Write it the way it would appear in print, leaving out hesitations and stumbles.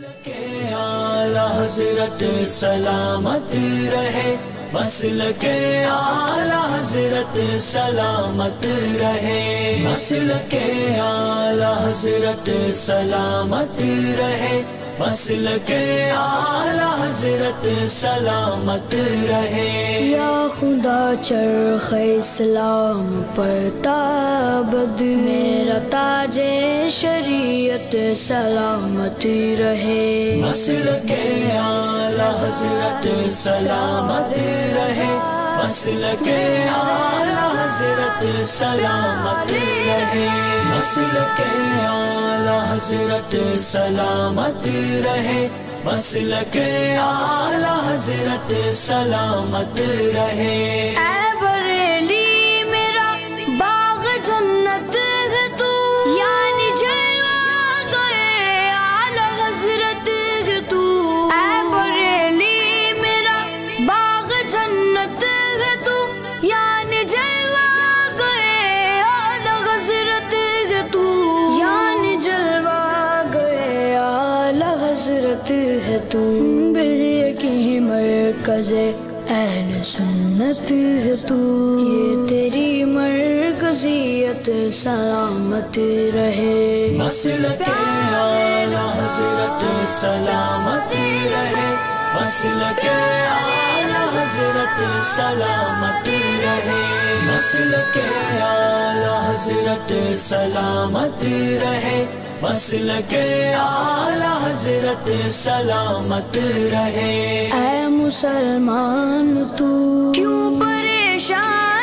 مسلک اعلی حضرت سلامت رہے، مسلک اعلی حضرت سلامت رہے، مسلک اعلی حضرت سلامت رہے، مسلک اعلی حضرت سلامت رہے۔ یا خدا چرخ اسلام پر تابد میرا تاج شریعت سلامت رہے، مسلک اعلی حضرت سلامت رہے، مسلک اعلی حضرت سلامت رہے، مسلک اعلی حضرت سلامت رہے، مسلک اعلی حضرت سلامت رہے۔ اے بریلی میرا باغ جنت ہے تو، یعنی جلوہ گئے اعلی حضرت ہے تو۔ اے بریلی میرا باغ جنت ہے تو، یعنی جلوہ گئے اعلی حضرت ہے تو، یعنی جلوہ گئے اعلی حضرت ہے تو۔ بالکل مرکز اہل سنت ہے تو، یہ تیری مرکزیت سلامت رہے، مسلک اعلی حضرت سلامت رہے، مسلک اعلی حضرت سلامت رہے، مسلک اعلی حضرت سلامت رہے، مسلک اعلی حضرت سلامت رہے۔ اے مسلمان تو کیوں پریشان